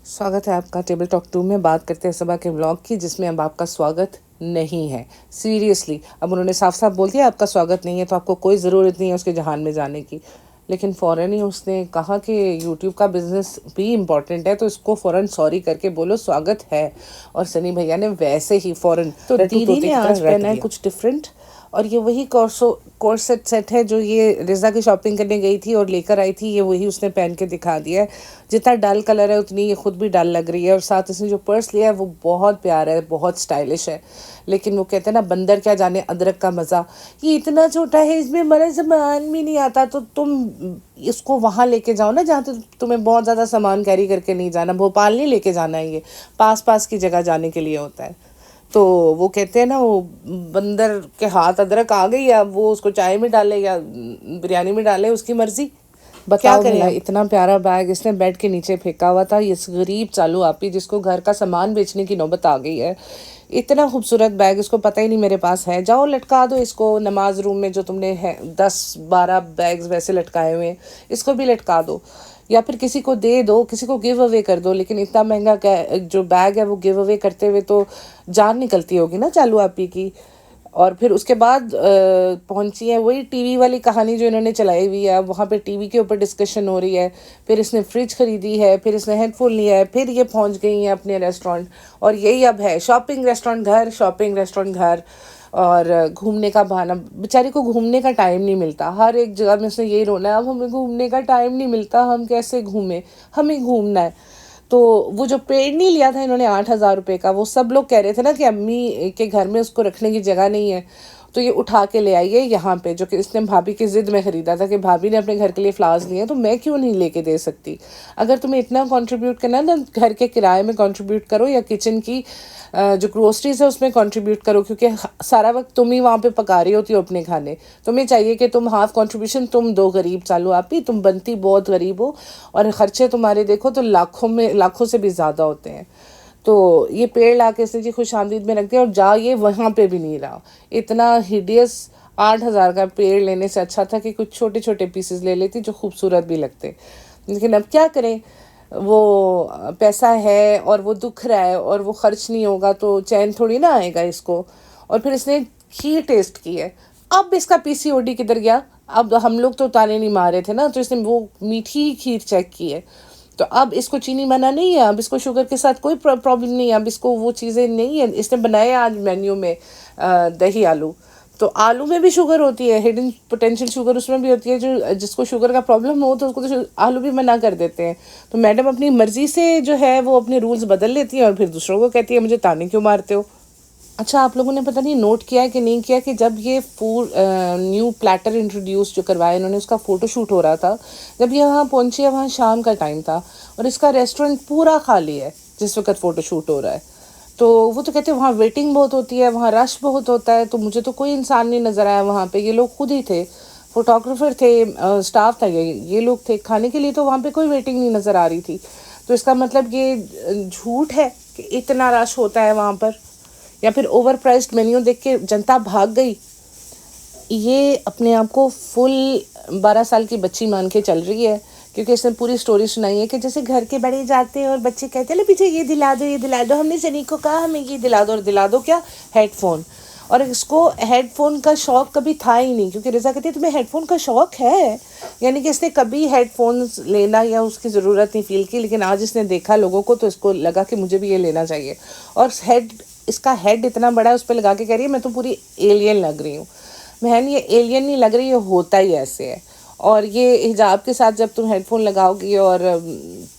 स्वागत है आपका टेबल टॉक 2 में। बात करते हैं सबा के व्लॉग की, जिसमें अब आपका स्वागत नहीं है। सीरियसली, अब उन्होंने साफ साफ बोल दिया आपका स्वागत नहीं है, तो आपको कोई ज़रूरत नहीं है उसके जहान में जाने की। लेकिन फ़ौरन ही उसने कहा कि यूट्यूब का बिजनेस भी इम्पॉर्टेंट है, तो इसको फ़ौरन सॉरी करके बोलो स्वागत है। और सनी भैया ने वैसे ही फ़ौरन, तो दीदी ने आज पहना है कुछ डिफरेंट, और ये वही कोर्सेट सेट है जो ये रिज़ा की शॉपिंग करने गई थी और लेकर आई थी। ये वही उसने पहन के दिखा दिया है। जितना डल कलर है उतनी ये खुद भी डल लग रही है, और साथ इसने जो पर्स लिया है वो बहुत प्यारा है, बहुत स्टाइलिश है। लेकिन वो कहते हैं ना, बंदर क्या जाने अदरक का मज़ा। ये इतना छोटा है, इसमें बड़ा सामान भी नहीं आता, तो तुम इसको वहाँ लेके जाओ ना जहाँ तुम्हें बहुत ज़्यादा सामान कैरी करके नहीं जाना। भोपाल नहीं लेके जाना है, ये पास पास की जगह जाने के लिए होता है। तो वो कहते हैं ना, वो बंदर के हाथ अदरक आ गई, अब वो उसको चाय में डाले या बिरयानी में डाले, उसकी मर्जी। क्या करें। इतना प्यारा बैग इसने बेड के नीचे फेंका हुआ था। इस गरीब चालू आपी जिसको घर का सामान बेचने की नौबत आ गई है, इतना खूबसूरत बैग इसको पता ही नहीं मेरे पास है। जाओ लटका दो इसको नमाज रूम में, जो तुमने है 10-12 बैग्स वैसे लटकाए हुए, इसको भी लटका दो, या फिर किसी को दे दो, किसी को गिव अवे कर दो। लेकिन इतना महंगा जो बैग है वो गिव अवे करते हुए तो जान निकलती होगी ना चालू आपी की। और फिर उसके बाद पहुंची है वही टीवी वाली कहानी जो इन्होंने चलाई हुई है। अब वहाँ पे टीवी के ऊपर डिस्कशन हो रही है। फिर इसने फ्रिज खरीदी है, फिर इसने हेडफोन लिया है, फिर ये पहुंच गई हैं अपने रेस्टोरेंट। और यही अब है, शॉपिंग रेस्टोरेंट घर, शॉपिंग रेस्टोरेंट घर। और घूमने का बहाना, बेचारी को घूमने का टाइम नहीं मिलता। हर एक जगह में उसने यही रोना है, अब हमें घूमने का टाइम नहीं मिलता, हम कैसे घूमें, हमें घूमना है। तो वो जो पेड़ नहीं लिया था इन्होंने 8,000 रुपये का, वो सब लोग कह रहे थे ना कि अम्मी के घर में उसको रखने की जगह नहीं है, तो ये उठा के ले आई है यहाँ पे, जो कि इसने भाभी की ज़िद में ख़रीदा था कि भाभी ने अपने घर के लिए फ्लावर्स लिए हैं, तो मैं क्यों नहीं लेके दे सकती। अगर तुम्हें इतना कंट्रीब्यूट करना है ना, घर के किराए में कंट्रीब्यूट करो, या किचन की जो ग्रोसरीज है उसमें कंट्रीब्यूट करो, क्योंकि सारा वक्त तुम ही वहाँ पे पका रही होती हो अपने खाने। तुम्हें चाहिए कि तुम हाफ कंट्रीब्यूशन तुम दो, गरीब चालू आप ही, तुम बनती बहुत गरीब हो, और ख़र्चे तुम्हारे देखो तो लाखों से भी ज़्यादा होते हैं। तो ये पेड़ ला के इसने जी खुश आमदीद में रख दिया, और जा ये वहाँ पे भी नहीं रहा। इतना हिडियस 8,000 का पेड़ लेने से अच्छा था कि कुछ छोटे छोटे पीसेस ले लेती जो खूबसूरत भी लगते। लेकिन अब क्या करें, वो पैसा है और वो दुख रहा है, और वो खर्च नहीं होगा तो चैन थोड़ी ना आएगा इसको। और फिर इसने खीर टेस्ट की है। अब इसका पीसीओडी किधर गया। अब हम लोग तो ताने नहीं मारे थे ना, तो इसने वो मीठी खीर चेक की है। तो अब इसको चीनी मना नहीं है, अब इसको शुगर के साथ कोई प्रॉब्लम नहीं है, अब इसको वो चीज़ें नहीं है। इसने बनाया आज मेन्यू में दही आलू, तो आलू में भी शुगर होती है, हिडन पोटेंशियल शुगर उसमें भी होती है। जो जिसको शुगर का प्रॉब्लम हो तो उसको तो आलू भी मना कर देते हैं। तो मैडम अपनी मर्ज़ी से जो है वो अपने रूल्स बदल लेती है, और फिर दूसरों को कहती है मुझे ताने क्यों मारते हो। अच्छा, आप लोगों ने पता नहीं नोट किया है कि नहीं किया कि जब ये न्यू प्लेटर इंट्रोड्यूस जो करवाया इन्होंने, उसका फ़ोटोशूट हो रहा था, जब ये वहाँ पहुँची है, वहाँ शाम का टाइम था, और इसका रेस्टोरेंट पूरा खाली है जिस वक्त फ़ोटोशूट हो रहा है। तो वो तो कहते हैं वहाँ वेटिंग बहुत होती है, वहाँ रश बहुत होता है, तो मुझे तो कोई इंसान नहीं नज़र आया वहाँ पे। ये लोग खुद ही थे, फोटोग्राफर थे, स्टाफ था, ये लोग थे। खाने के लिए तो वहाँ पे कोई वेटिंग नहीं नज़र आ रही थी। तो इसका मतलब ये झूठ है कि इतना रश होता है वहाँ पर, या फिर ओवर प्राइस्ड मेन्यू देख के जनता भाग गई। ये अपने आप को फुल 12 साल की बच्ची मान के चल रही है, क्योंकि इसने पूरी स्टोरी सुनाई है कि जैसे घर के बड़े जाते हैं और बच्चे कहते हैं पीछे ये दिला दो, ये दिला दो, हमने सनी को कहा हमें ये दिला दो, और दिला दो क्या, हेडफोन। और इसको हेडफोन का शौक़ कभी था ही नहीं, क्योंकि रिज़ा कहती है तुम्हें हेडफोन का शौक़ है, यानी कि इसने कभी हेडफोन्स लेना या उसकी ज़रूरत नहीं फील की। लेकिन आज इसने देखा लोगों को, तो इसको लगा कि मुझे भी ये लेना चाहिए। और इसका हेड इतना बड़ा है, उस पर लगा के कह रही है मैं तो पूरी एलियन लग रही हूँ। बहन, ये एलियन नहीं लग रही, ये होता ही ऐसे है। और ये हिजाब के साथ जब तुम हेडफोन लगाओगी, और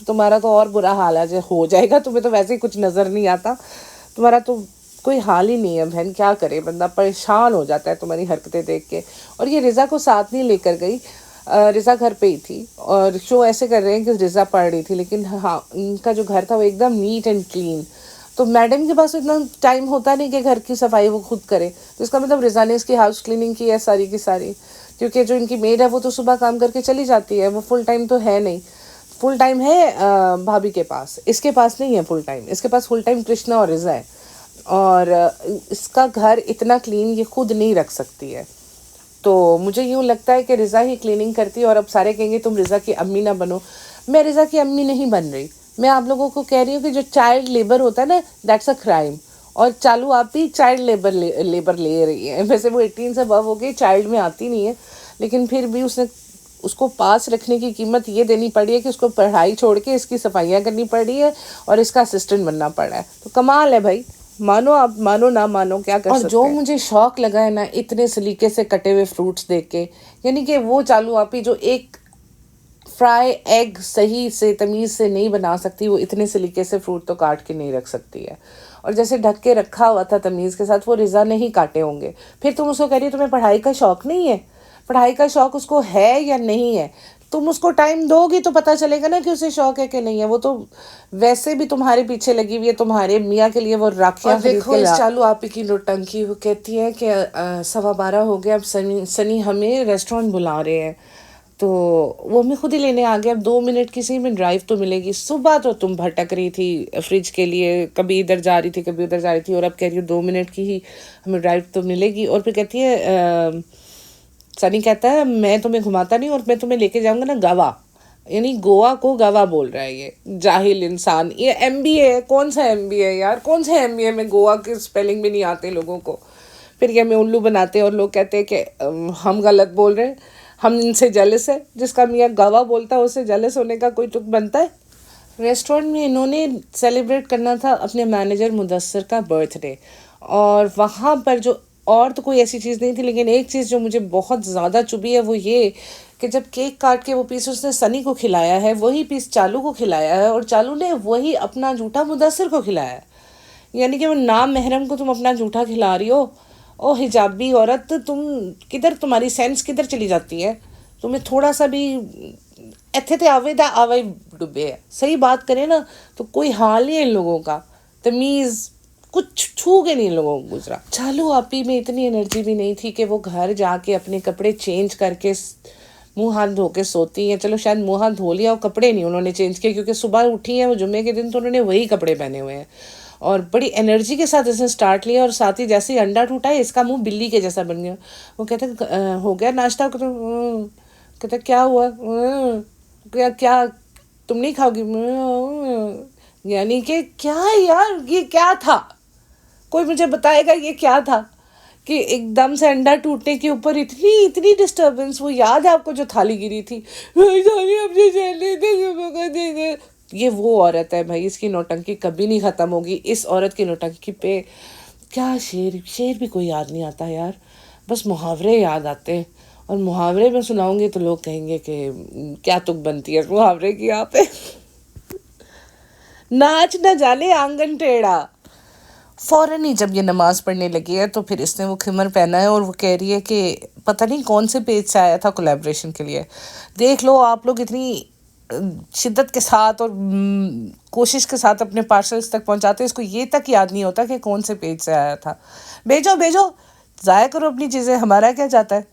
तुम्हारा तो और बुरा हाल हो जाएगा। तुम्हें तो वैसे ही कुछ नज़र नहीं आता, तुम्हारा तो कोई हाल ही नहीं है बहन। क्या करे, बंदा परेशान हो जाता है तुम्हारी हरकतें देख के। और ये रिज़ा को साथ नहीं लेकर गई, रिज़ा घर पे ही थी, और शो ऐसे कर रहे हैं कि रिज़ा पढ़ रही थी, लेकिन हाँ, इनका जो घर था वो एकदम नीट एंड क्लीन। तो मैडम के पास इतना टाइम होता नहीं कि घर की सफाई वो खुद करे, तो इसका मतलब रिज़ा ने इसकी हाउस क्लीनिंग की है सारी की सारी। क्योंकि जो इनकी मेड है वो तो सुबह काम करके चली जाती है, वो फुल टाइम तो है नहीं। फुल टाइम है भाभी के पास, इसके पास नहीं है फुल टाइम। इसके पास फुल टाइम कृष्णा और रिज़ा है, और इसका घर इतना क्लीन ये खुद नहीं रख सकती है। तो मुझे यूँ लगता है कि रिज़ा ही क्लीनिंग करती है। और अब सारे कहेंगे तुम रिज़ा की अम्मी ना बनो। मैं रिज़ा की अम्मी नहीं बन रही, मैं आप लोगों को कह रही हूँ कि जो चाइल्ड लेबर होता है ना, दैट्स अ क्राइम। और चालू आप भी चाइल्ड लेबर ले रही है। वैसे वो 18 से अबव हो गई, चाइल्ड में आती नहीं है, लेकिन फिर भी उसको पास रखने की कीमत ये देनी पड़ी है कि उसको पढ़ाई छोड़ के इसकी सफाइयाँ करनी पड़ी है और इसका असिस्टेंट बनना पड़ा है। तो कमाल है भाई, मानो आप मानो ना मानो, क्या कर सकते हैं। और जो मुझे शौक लगा है ना इतने सलीके से कटे हुए फ्रूट्स देख के, यानी कि वो चालू आप ही जो एक फ्राई एग सही से तमीज़ से नहीं बना सकती, वो इतने सलीके से फ्रूट तो काट के नहीं रख सकती है। और जैसे ढक के रखा हुआ था तमीज़ के साथ, वो रिज़ा नहीं काटे होंगे। फिर तुम उसको कह रही हो तुम्हें पढ़ाई का शौक़ नहीं है। पढ़ाई का शौक़ उसको है या नहीं है, तुम उसको टाइम दोगी तो पता चलेगा ना कि उसे शौक़ है कि नहीं है। वो तो वैसे भी तुम्हारे पीछे लगी हुई है, तुम्हारे मियाँ के लिए वो राखियाँ खरीद के ला। चालू आप ही की नौटंकी, वो कहती है कि 12:15 हो गया, अब सनी हमें रेस्टोरेंट बुला रहे हैं, तो वो हमें खुद ही लेने आ गया। अब 2 मिनट किसी में ड्राइव तो मिलेगी। सुबह तो तुम भटक रही थी फ्रिज के लिए, कभी इधर जा रही थी कभी उधर जा रही थी, और अब कह रही हो 2 मिनट की ही हमें ड्राइव तो मिलेगी। और फिर कहती है सनी कहता है मैं तुम्हें घुमाता नहीं और मैं तुम्हें लेके जाऊंगा ना गोवा, यानी गोवा को गोवा बोल रहा है ये जाहिल इंसान। ये MBA है, कौन सा MBA यार, कौन सा MBA में गोवा के स्पेलिंग भी नहीं आते लोगों को। फिर ये हमें उल्लू बनाते हैं और लोग कहते हैं कि हम गलत बोल रहे हैं, हम इनसे जेलस है। जिसका मियाँ गोवा बोलता है उससे जेलस होने का कोई तुक बनता है। रेस्टोरेंट में इन्होंने सेलिब्रेट करना था अपने मैनेजर मुदस्सर का बर्थडे, और वहाँ पर जो और तो कोई ऐसी चीज़ नहीं थी, लेकिन एक चीज़ जो मुझे बहुत ज़्यादा चुभी है वो ये कि जब केक काट के वो पीस उसने सनी को खिलाया है, वही पीस चालू को खिलाया है, और चालू ने वही अपना जूठा मुदस्सर को खिलाया है। यानी कि वो नाम महरम को तुम अपना जूठा खिला रही हो। ओ हिजाबी औरत, तुम किधर, तुम्हारी सेंस किधर चली जाती है? तुम्हें थोड़ा सा भी इत्थे ते आवे डुबे है। सही बात करें ना तो कोई हाल नहीं है इन लोगों का, तमीज़ कुछ छू के नहीं इन लोगों को गुजरा। चालू आपी में इतनी एनर्जी भी नहीं थी कि वो घर जाके अपने कपड़े चेंज करके मुंह हाथ धो के सोती हैं। चलो शायद मुंह हाथ धो लिया और कपड़े नहीं उन्होंने चेंज किए, क्योंकि सुबह उठी हैं वो जुम्मे के दिन तो उन्होंने वही कपड़े पहने हुए हैं और बड़ी एनर्जी के साथ इसने स्टार्ट लिया। और साथ ही जैसे ही अंडा टूटा है इसका मुंह बिल्ली के जैसा बन गया। वो कहते हो गया नाश्ता? कहते क्या हुआ? क्या क्या तुम नहीं खाओगी? यानी कि क्या यार, ये क्या था? कोई मुझे बताएगा ये क्या था कि एकदम से अंडा टूटने के ऊपर इतनी डिस्टर्बेंस। वो याद है आपको जो थाली गिरी थी? ये वो औरत है भाई, इसकी नौटंकी कभी नहीं ख़त्म होगी। इस औरत की नौटंकी पे क्या शेर भी कोई याद नहीं आता यार, बस मुहावरे याद आते हैं। और मुहावरे में सुनाऊंगे तो लोग कहेंगे कि क्या तुक बनती है मुहावरे की यहाँ पे। नाच न जाने आंगन टेढ़ा। फ़ौरन ही जब ये नमाज़ पढ़ने लगी है तो फिर इसने वो खिमर पहना है और वो कह रही है कि पता नहीं कौन से पेज से आया था कोलैबोरेशन के लिए। देख लो आप लोग इतनी शिद्दत के साथ और कोशिश के साथ अपने पार्सल्स तक पहुंचाते हैं, इसको ये तक याद नहीं होता कि कौन से पेज से आया था। भेजो ज़ाया करो अपनी चीज़ें, हमारा क्या जाता है।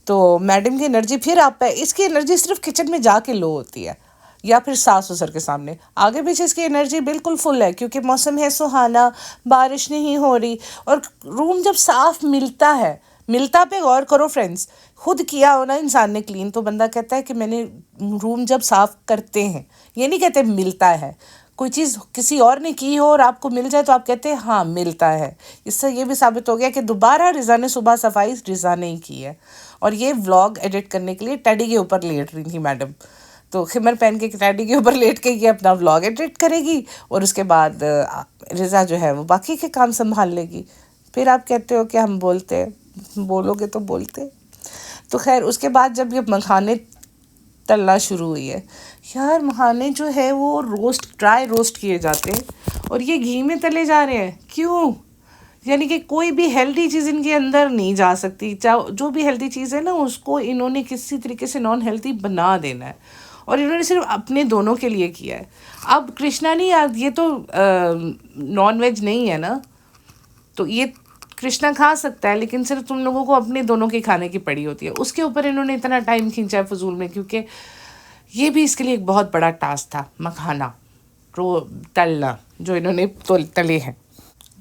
तो मैडम की एनर्जी फिर आप है, इसकी एनर्जी सिर्फ किचन में जाके लो होती है या फिर सास ससुर के सामने। आगे पीछे इसकी एनर्जी बिल्कुल फुल है क्योंकि मौसम है सुहाना, बारिश नहीं हो रही। और रूम जब साफ मिलता पे गौर करो फ्रेंड्स, खुद किया हो ना इंसान ने क्लीन तो बंदा कहता है कि मैंने रूम जब साफ करते हैं, ये नहीं कहते मिलता है। कोई चीज़ किसी और ने की हो और आपको मिल जाए तो आप कहते हैं हाँ मिलता है। इससे ये भी साबित हो गया कि दोबारा रिज़ा ने सुबह सफाई रिज़ा ने ही की है। और ये व्लॉग एडिट करने के लिए टैडी के ऊपर लेट रही थी मैडम, तो खिमर पहन के टैडी के ऊपर लेट के ये अपना व्लॉग एडिट करेगी और उसके बाद रिज़ा जो है वो बाकी के काम संभाल लेगी। फिर आप कहते हो कि हम बोलते हैं, बोलोगे तो बोलते। तो खैर उसके बाद जब ये मखाने तलना शुरू हुई है, यार मखाने जो है वो ड्राई रोस्ट किए जाते हैं और ये घी में तले जा रहे हैं। क्यों? यानी कि कोई भी हेल्दी चीज़ इनके अंदर नहीं जा सकती। जो भी हेल्दी चीज़ है ना उसको इन्होंने किसी तरीके से नॉन हेल्दी बना देना है और इन्होंने सिर्फ अपने दोनों के लिए किया है। अब कृष्णा नहीं यार, ये तो नॉन वेज नहीं है ना, तो ये कृष्णा खा सकता है लेकिन सिर्फ तुम लोगों को अपने दोनों के खाने की पड़ी होती है। उसके ऊपर इन्होंने इतना टाइम खींचा है फजूल में, क्योंकि ये भी इसके लिए एक बहुत बड़ा टास्क था मखाना तलना जो इन्होंने तले हैं।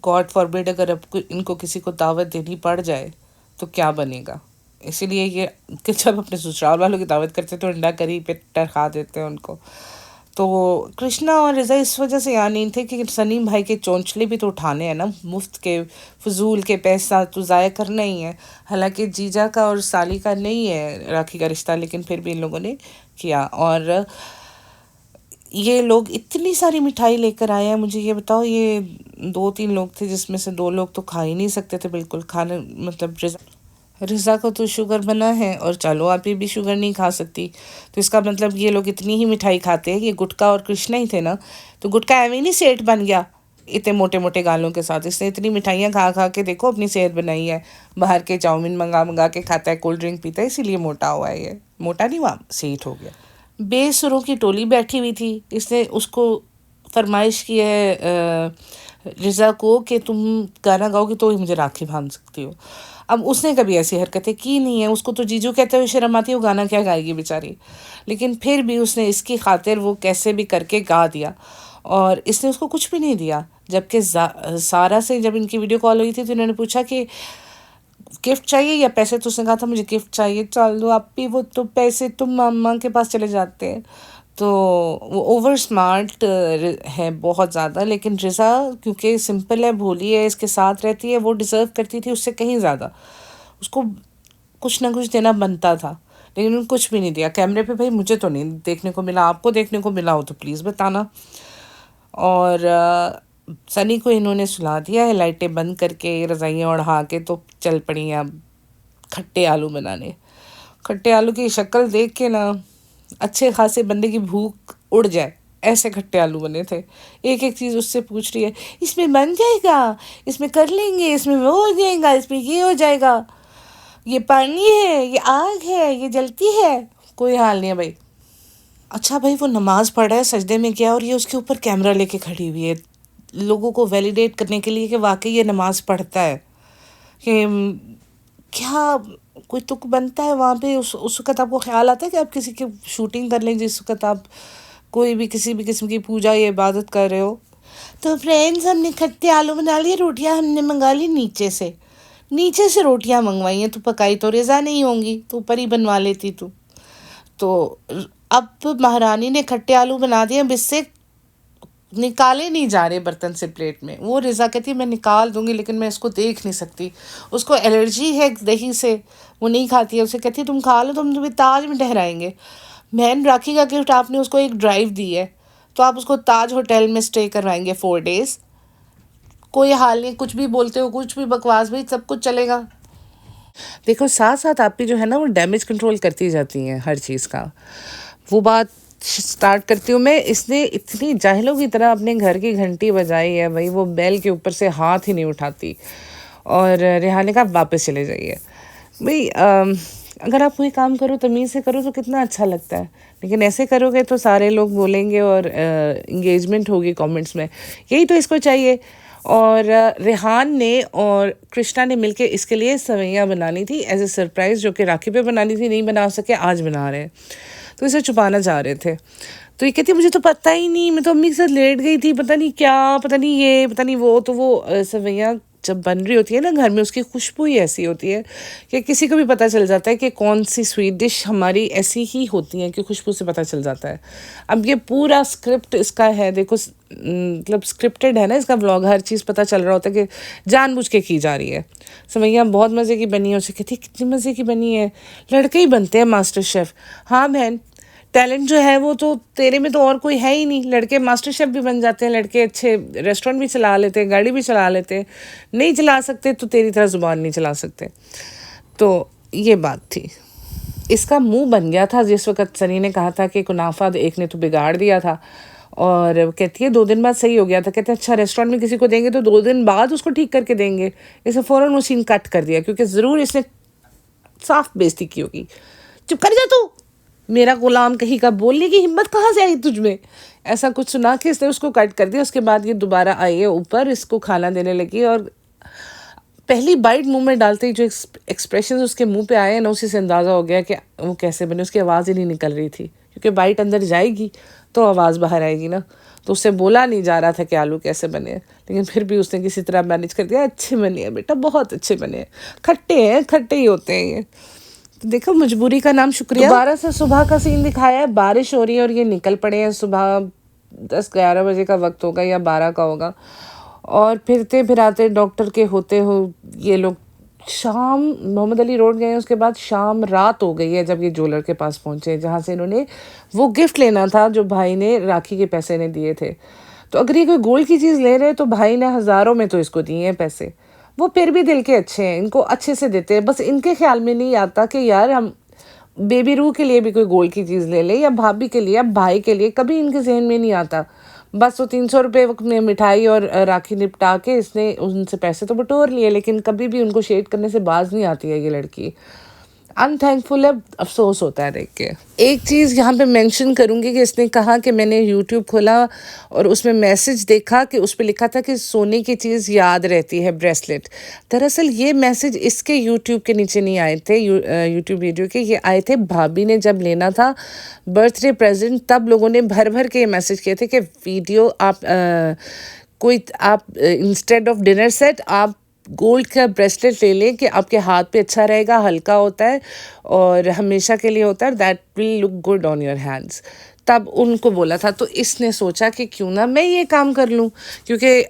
गॉड फॉरबिड अगर अब इनको किसी को दावत देनी पड़ जाए तो क्या बनेगा। इसीलिए ये कि जब अपने ससुराल वालों की दावत करते तो अंडा करी पे टरखा देते हैं उनको। तो कृष्णा और रिज़ा इस वजह से यहाँ नहीं थे कि सनी भाई के चौंचले भी तो उठाने हैं ना, मुफ्त के फजूल के पैसा तो ज़ाया करना ही है। हालांकि जीजा का और साली का नहीं है राखी का रिश्ता, लेकिन फिर भी इन लोगों ने किया। और ये लोग इतनी सारी मिठाई लेकर आए हैं। मुझे ये बताओ, ये 2-3 लोग थे जिसमें से 2 लोग तो खा ही नहीं सकते थे बिल्कुल खाने, मतलब रिज़ा को तो शुगर बना है और चलो आप ये भी शुगर नहीं खा सकती, तो इसका मतलब ये लोग इतनी ही मिठाई खाते हैं। ये गुटका और कृष्णा ही थे ना, तो गुटका एवं ही नहीं सेठ बन गया इतने मोटे मोटे गालों के साथ। इसने इतनी मिठाइयाँ खा खा के देखो अपनी सेहत बनाई है। बाहर के चाउमीन मंगा मंगा के खाता है, कोल्ड ड्रिंक पीता है, इसीलिए मोटा हुआ है। ये मोटा नहीं हुआ, सेठ हो गया। बेसुरों की टोली बैठी हुई थी, इसने उसको फरमाइश की है रिज़ा को कि तुम गाना गाओगे तो ही मुझे राखी बांध सकती हो। अब उसने कभी ऐसी हरकतें की नहीं है, उसको तो जीजू कहते हुए शर्म आती है, वो गाना क्या गाएगी बेचारी। लेकिन फिर भी उसने इसकी खातिर वो कैसे भी करके गा दिया, और इसने उसको कुछ भी नहीं दिया। जबकि सारा से जब इनकी वीडियो कॉल हुई थी तो इन्होंने पूछा कि गिफ्ट चाहिए या पैसे, तो उसने कहा था मुझे गिफ्ट चाहिए। चल दो आप भी, वो तो पैसे तुम मामा के पास चले जाते हैं। तो वो ओवर स्मार्ट है बहुत ज़्यादा, लेकिन रिज़ा क्योंकि सिंपल है, भोली है, इसके साथ रहती है, वो डिज़र्व करती थी उससे कहीं ज़्यादा। उसको कुछ ना कुछ देना बनता था, लेकिन उन्होंने कुछ भी नहीं दिया। कैमरे पे भाई मुझे तो नहीं देखने को मिला, आपको देखने को मिला हो तो प्लीज़ बताना। और सनी को इन्होंने सुला दिया है लाइटें बंद करके, रज़ाइयाँ ओढ़ा के, तो चल पड़ी हैं अब खट्टे आलू बनाने। खट्टे आलू की शक्ल देख के ना अच्छे खासे बंदे की भूख उड़ जाए, ऐसे खट्टे आलू बने थे। एक एक चीज़ उससे पूछ रही है, इसमें बन जाएगा, इसमें कर लेंगे, इसमें वो हो जाएगा, इसमें ये हो जाएगा, ये पानी है, ये आग है, ये जलती है। कोई हाल नहीं है भाई। अच्छा भाई, वो नमाज़ पढ़ रहा है, सजदे में गया और ये उसके ऊपर कैमरा लेके खड़ी हुई है, लोगों को वैलिडेट करने के लिए कि वाकई ये नमाज़ पढ़ता है। कि क्या कोई तुक बनता है वहाँ पे? उस वक़्त आपको ख़्याल आता है कि आप किसी की शूटिंग कर लें जिस वक़्त आप कोई भी किसी भी किस्म की पूजा या इबादत कर रहे हो? तो फ्रेंड्स, हमने खट्टे आलू बना लिए, रोटियाँ हमने मंगा ली नीचे से रोटियाँ मंगवाई हैं, तो पकाई तो रिज़ा नहीं होंगी, तो ऊपर ही बनवा लेती तू। तो अब महारानी ने खट्टे आलू बना दिए, अब इससे निकाले नहीं जा रहे बर्तन से प्लेट में। वो रिज़ा कहती है मैं निकाल दूंगी, लेकिन मैं इसको देख नहीं सकती, उसको एलर्जी है दही से, वो नहीं खाती है। उसे कहती है तुम खा लो, तुम तुम्हें ताज में ठहराएंगे। बहन, राखी का गिफ्ट आपने उसको एक ड्राइव दी है, तो आप उसको ताज होटल में स्टे करवाएंगे 4 डेज़। कोई हाल नहीं, कुछ भी बोलते हो, कुछ भी बकवास, भाई सब कुछ चलेगा। देखो, साथ साथ आप भी जो है ना वो डैमेज कंट्रोल करती जाती हैं हर चीज़ का। वो बात स्टार्ट करती हूँ मैं। इसने इतनी जाहिलों की तरह अपने घर की घंटी बजाई है भाई, वो बेल के ऊपर से हाथ ही नहीं उठाती, और रेहान ने कहा वापस चले जाइए। भाई अगर आप कोई काम करो तमीज़ से करो तो कितना अच्छा लगता है, लेकिन ऐसे करोगे तो सारे लोग बोलेंगे और इंगेजमेंट होगी कमेंट्स में, यही तो इसको चाहिए। और रेहान ने और कृष्णा ने मिलके इसके लिए सवैयाँ बनानी थी एज ए सरप्राइज़, जो कि राखी पे बनानी थी, नहीं बना सके, आज बना रहे हैं, तो इसे छुपाना चाह रहे थे। तो ये कहती मुझे तो पता ही नहीं, मैं तो अम्मी के साथ लेट गई थी, पता नहीं क्या, पता नहीं ये, पता नहीं वो। तो वो सवैयाँ जब बन रही होती है ना घर में, उसकी खुशबू ही ऐसी होती है कि किसी को भी पता चल जाता है कि कौन सी स्वीट डिश हमारी ऐसी ही होती है कि खुशबू से पता चल जाता है। अब ये पूरा स्क्रिप्ट इसका है, देखो मतलब स्क्रिप्टेड है ना इसका व्लॉग, हर चीज़ पता चल रहा होता है कि जानबूझ के की जा रही है। सवैयाँ बहुत मज़े की बनी है। उसे कहती है कितनी मज़े की बनी है, लड़के ही बनते हैं मास्टर शेफ़। हाँ बहन, टैलेंट जो है वो तो तेरे में तो और कोई है ही नहीं। लड़के मास्टर शेफ़ भी बन जाते हैं, लड़के अच्छे रेस्टोरेंट भी चला लेते हैं, गाड़ी भी चला लेते हैं। नहीं चला सकते तो तेरी तरह ज़ुबान नहीं चला सकते। तो ये बात थी। इसका मुंह बन गया था जिस वक्त सनी ने कहा था कि कुनाफा एक ने तो बिगाड़ दिया था, और कहती है 2 दिन बाद सही हो गया था। कहते हैं अच्छा, रेस्टोरेंट में किसी को देंगे तो 2 दिन बाद उसको ठीक करके देंगे। इसे फ़ौरन वो सीन कट कर दिया, क्योंकि ज़रूर इसने साफ बेइज्जती की होगी। चुप कर जा तू, मेरा गुलाम कहीं का, बोलने की हिम्मत कहाँ से आई तुझ में, ऐसा कुछ सुना के इसने उसको कट कर दिया। उसके बाद ये दोबारा आई है ऊपर, इसको खाना देने लगी, और पहली बाइट मुंह में डालते ही जो एक्सप्रेशन उसके मुंह पे आए हैं ना, उसी से अंदाज़ा हो गया कि वो कैसे बने। उसकी आवाज़ ही नहीं निकल रही थी, क्योंकि बाइट अंदर जाएगी तो आवाज़ बाहर आएगी ना, तो उससे बोला नहीं जा रहा था कि आलू कैसे बने हैं, लेकिन फिर भी उसने किसी तरह मैनेज कर दिया। अच्छे बने हैं बेटा, बहुत अच्छे बने हैं, खट्टे हैं, खट्टे ही होते हैं ये। तो देखो मजबूरी का नाम शुक्रिया। दोबारा से सुबह का सीन दिखाया है, बारिश हो रही है और ये निकल पड़े हैं। सुबह 10-11 बजे का वक्त होगा या 12 का होगा, और फिरते फिराते डॉक्टर के होते हो ये लोग शाम मोहम्मद अली रोड गए। उसके बाद शाम रात हो गई है जब ये ज्वेलर के पास पहुंचे, जहाँ से इन्होंने वो गिफ्ट लेना था जो भाई ने राखी के पैसे ने दिए थे। तो अगर ये कोई गोल्ड की चीज़ ले रहे हैं तो भाई ने हज़ारों में तो इसको दिए हैं पैसे। वो फिर भी दिल के अच्छे हैं, इनको अच्छे से देते हैं। बस इनके ख्याल में नहीं आता कि यार हम बेबी रू के लिए भी कोई गोल्ड की चीज़ ले ले, या भाभी के लिए या भाई के लिए, कभी इनके जहन में नहीं आता। बस वो 300 रुपये में मिठाई और राखी निपटा के इसने उनसे पैसे तो बटोर लिए, लेकिन कभी भी उनको शेड करने से बाज नहीं आती है ये लड़की। अनथैंकफुल है, अफसोस होता है देख के। एक चीज़ यहाँ पे मेंशन करूँगी कि इसने कहा कि मैंने यूट्यूब खोला और उसमें मैसेज देखा कि उस पर लिखा था कि सोने की चीज़ याद रहती है, ब्रेसलेट। दरअसल ये मैसेज इसके यूट्यूब के नीचे नहीं आए थे, यूट्यूब वीडियो के, ये आए थे भाभी ने जब लेना था बर्थडे प्रेजेंट, तब लोगों ने भर भर के ये मैसेज किए थे कि वीडियो आप इंस्टेड ऑफ डिनर सेट आप गोल्ड का ब्रेसलेट ले लें कि आपके हाथ पे अच्छा रहेगा, हल्का होता है और हमेशा के लिए होता है, that will look good on your hands. तब उनको बोला था, तो इसने सोचा कि क्यों ना मैं ये काम कर लूँ, क्योंकि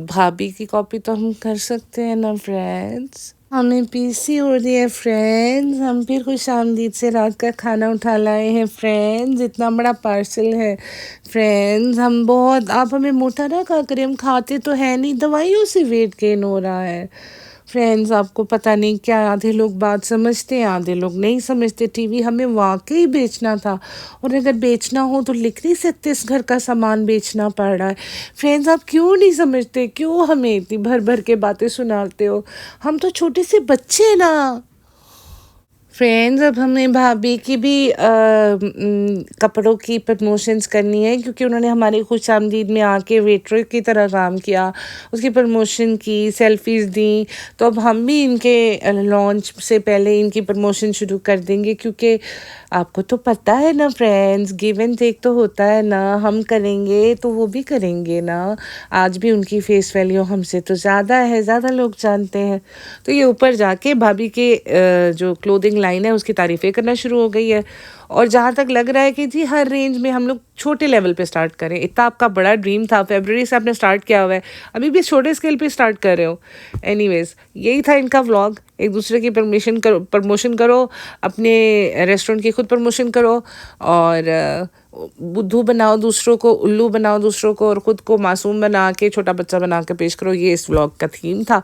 भाभी की कॉपी तो हम कर सकते हैं ना फ्रेंड्स। हमें पीसी हो रही है फ्रेंड्स, हम फिर कुछ आमदीद से रात का खाना उठा लाए हैं फ्रेंड्स, इतना बड़ा पार्सल है फ्रेंड्स। हम बहुत, आप हमें मोटा ना कहा करें, हम खाते तो है नहीं, दवाइयों से वेट गेन हो रहा है फ्रेंड्स। आपको पता नहीं क्या, आधे लोग बात समझते हैं, आधे लोग नहीं समझते। टीवी हमें वाकई बेचना था, और अगर बेचना हो तो लिख नहीं सकते इस घर का सामान बेचना पड़ रहा है। फ्रेंड्स आप क्यों नहीं समझते, क्यों हमें इतनी भर भर के बातें सुनाते हो, हम तो छोटे से बच्चे ना। फ्रेंड्स अब हमें भाभी की भी कपड़ों की प्रमोशंस करनी है, क्योंकि उन्होंने हमारी खुश आमदीद में आके वेटर की तरह काम किया, उसकी प्रमोशन की, सेल्फीज़ दी। तो अब हम भी इनके लॉन्च से पहले इनकी प्रमोशन शुरू कर देंगे, क्योंकि आपको तो पता है ना फ्रेंड्स, गिव एंड टेक तो होता है ना, हम करेंगे तो वो भी करेंगे ना। आज भी उनकी फेस वैल्यू हमसे तो ज़्यादा है, ज़्यादा लोग जानते हैं। तो ये ऊपर जाके भाभी के जो क्लोथिंग लाइन है उसकी तारीफ़ें करना शुरू हो गई है, और जहाँ तक लग रहा है कि जी हर रेंज में हम लोग छोटे लेवल पे स्टार्ट करें। इतना आपका बड़ा ड्रीम था, फरवरी से आपने स्टार्ट किया हुआ है, अभी भी छोटे स्केल पे स्टार्ट कर रहे हो। एनीवेज यही था इनका व्लॉग। एक दूसरे की प्रमोशन करो, अपने रेस्टोरेंट की खुद प्रमोशन करो, और बुद्धू बनाओ दूसरों को, उल्लू बनाओ दूसरों को, और ख़ुद को मासूम बना के, छोटा बच्चा बना के पेश करो। ये इस व्लॉग का थीम था।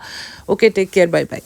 Okay, take care, bye bye.